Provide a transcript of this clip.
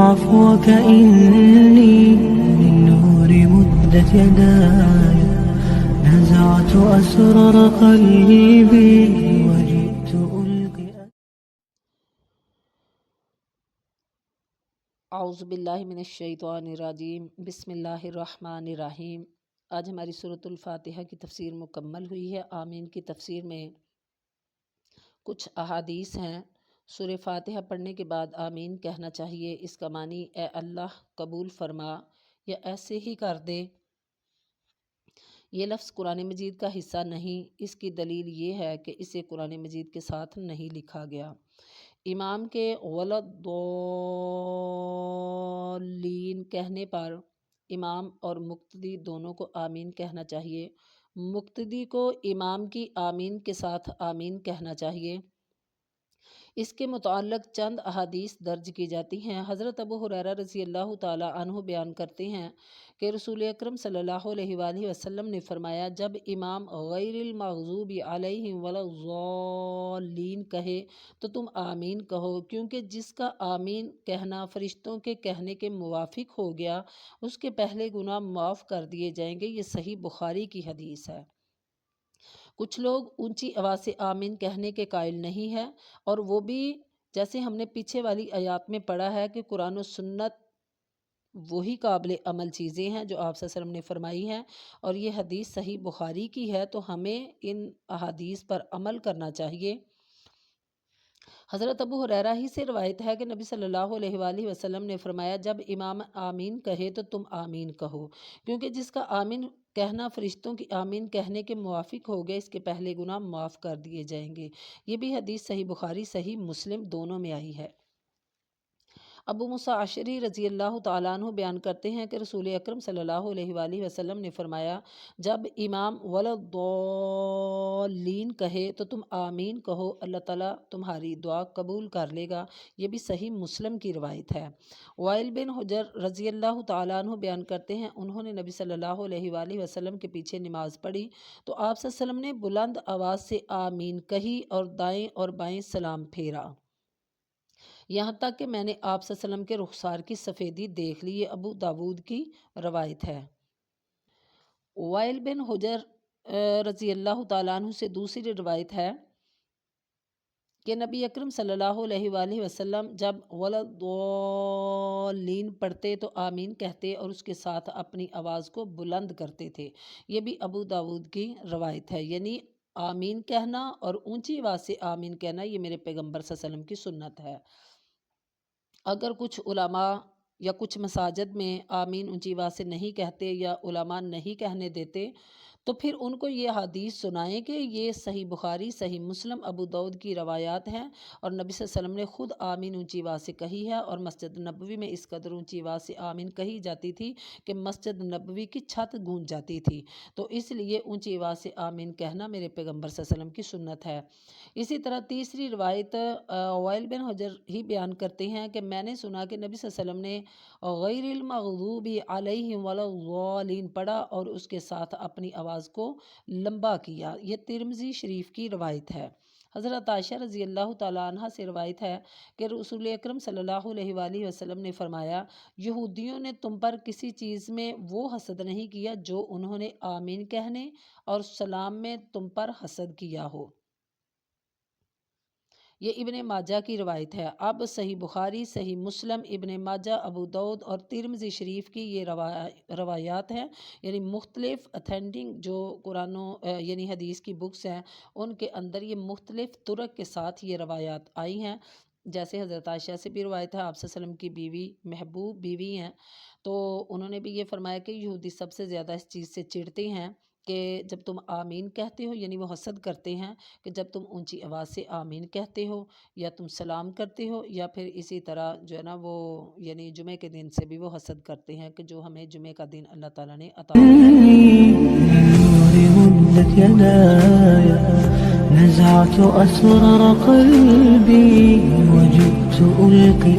عفوك إني من نور مدت يداي نزعت أسرار قلبي وجئت ألقي. اعوذ باللہ من الشیطان الرجیم، بسم اللہ الرحمن الرحیم۔ آج ہماری سورۃ الفاتحہ کی تفسیر مکمل ہوئی ہے۔ آمین کی تفسیر میں کچھ احادیث ہیں۔ سورہ فاتحہ پڑھنے کے بعد آمین کہنا چاہیے۔ اس کا معنی اے اللہ قبول فرما یا ایسے ہی کر دے۔ یہ لفظ قرآن مجید کا حصہ نہیں، اس کی دلیل یہ ہے کہ اسے قرآن مجید کے ساتھ نہیں لکھا گیا۔ امام کے وَلَضَّالِّينَ کہنے پر امام اور مقتدی دونوں کو آمین کہنا چاہیے۔ مقتدی کو امام کی آمین کے ساتھ آمین کہنا چاہیے۔ اس کے متعلق چند احادیث درج کی جاتی ہیں۔ حضرت ابو ہریرہ رضی اللہ تعالیٰ عنہ بیان کرتے ہیں کہ رسول اکرم صلی اللہ علیہ وآلہ وسلم نے فرمایا، جب امام غیر المغضوب علیہم ولا الضالین کہے تو تم آمین کہو، کیونکہ جس کا آمین کہنا فرشتوں کے کہنے کے موافق ہو گیا اس کے پہلے گناہ معاف کر دیے جائیں گے۔ یہ صحیح بخاری کی حدیث ہے۔ کچھ لوگ اونچی آواز سے آمین کہنے کے قائل نہیں ہے، اور وہ بھی جیسے ہم نے پیچھے والی آیات میں پڑھا ہے کہ قرآن و سنت وہی قابل عمل چیزیں ہیں جو آپ صلی اللہ علیہ وسلم نے فرمائی ہیں، اور یہ حدیث صحیح بخاری کی ہے، تو ہمیں ان احادیث پر عمل کرنا چاہیے۔ حضرت ابو ہریرہ ہی سے روایت ہے کہ نبی صلی اللہ علیہ وآلہ وسلم نے فرمایا، جب امام آمین کہے تو تم آمین کہو، کیونکہ جس کا آمین کہنا فرشتوں کی آمین کہنے کے موافق ہو گیا اس کے پہلے گناہ معاف کر دیے جائیں گے۔ یہ بھی حدیث صحیح بخاری صحیح مسلم دونوں میں آئی ہے۔ ابو موسیٰ اشعری رضی اللہ تعالیٰ عنہ بیان کرتے ہیں کہ رسول اکرم صلی اللہ علیہ وآلہ وسلم نے فرمایا، جب امام ولا الضالین کہے تو تم آمین کہو، اللہ تعالیٰ تمہاری دعا قبول کر لے گا۔ یہ بھی صحیح مسلم کی روایت ہے۔ وائل بن حجر رضی اللہ تعالیٰ عنہ بیان کرتے ہیں، انہوں نے نبی صلی اللہ علیہ وآلہ وسلم کے پیچھے نماز پڑھی تو آپ صلی اللہ علیہ وسلم نے بلند آواز سے آمین کہی اور دائیں اور بائیں سلام پھیرا، یہاں تک کہ میں نے آپ صلی اللہ علیہ وسلم کے رخسار کی سفیدی دیکھ لی۔ یہ ابو داود کی روایت ہے۔ وائل بن حجر رضی اللہ تعالیٰ عنہ سے دوسری روایت ہے کہ نبی اکرم صلی اللہ علیہ وآلہ وسلم جب ولا الضالین پڑھتے تو آمین کہتے اور اس کے ساتھ اپنی آواز کو بلند کرتے تھے۔ یہ بھی ابو داود کی روایت ہے۔ یعنی آمین کہنا اور اونچی آواز سے آمین کہنا یہ میرے پیغمبر صلی اللہ علیہ وسلم کی سنت ہے۔ اگر کچھ علماء یا کچھ مساجد میں آمین اونچی آواز سے نہیں کہتے یا علماء نہیں کہنے دیتے تو پھر ان کو یہ حدیث سنائیں کہ یہ صحیح بخاری صحیح مسلم ابو داود کی روایات ہیں، اور نبی صلی اللہ علیہ وسلم نے خود آمین اونچی آواز سے کہی ہے، اور مسجد نبوی میں اس قدر اونچی آواز سے آمین کہی جاتی تھی کہ مسجد نبوی کی چھت گونج جاتی تھی، تو اس لیے اونچی آواز سے آمین کہنا میرے پیغمبر صلی اللہ علیہ وسلم کی سنت ہے۔ اسی طرح تیسری روایت وائل بن حجر ہی بیان کرتے ہیں کہ میں نے سنا کہ نبی صلی اللہ علیہ وسلم نے غیر المغضوب علیہم ولا الضالین پڑھا اور اس کے ساتھ اپنی آواز کو لمبا کیا۔ یہ ترمذی شریف کی روایت ہے۔ حضرت عائشہ رضی اللہ تعالیٰ عنہ سے روایت ہے کہ رسول اکرم صلی اللہ علیہ وآلہ وسلم نے فرمایا، یہودیوں نے تم پر کسی چیز میں وہ حسد نہیں کیا جو انہوں نے آمین کہنے اور سلام میں تم پر حسد کیا ہو۔ یہ ابن ماجہ کی روایت ہے۔ اب صحیح بخاری صحیح مسلم ابن ماجہ ابو داود اور ترمذی شریف کی یہ روایات ہیں، یعنی مختلف اتھینٹک جو قرآن یعنی حدیث کی بکس ہیں ان کے اندر یہ مختلف طرق کے ساتھ یہ روایات آئی ہیں۔ جیسے حضرت عائشہ سے بھی روایت ہے، آپ صلی اللہ علیہ وسلم کی بیوی محبوب بیوی ہیں، تو انہوں نے بھی یہ فرمایا کہ یہودی سب سے زیادہ اس چیز سے چڑھتے ہیں کہ جب تم آمین کہتے ہو، یعنی وہ حسد کرتے ہیں کہ جب تم اونچی آواز سے آمین کہتے ہو یا تم سلام کرتے ہو، یا پھر اسی طرح جو ہے نا وہ یعنی جمعے کے دن سے بھی وہ حسد کرتے ہیں کہ جو ہمیں جمعے کا دن اللہ تعالیٰ نے عطا نزعت أسرار قلبي وجئت ألقي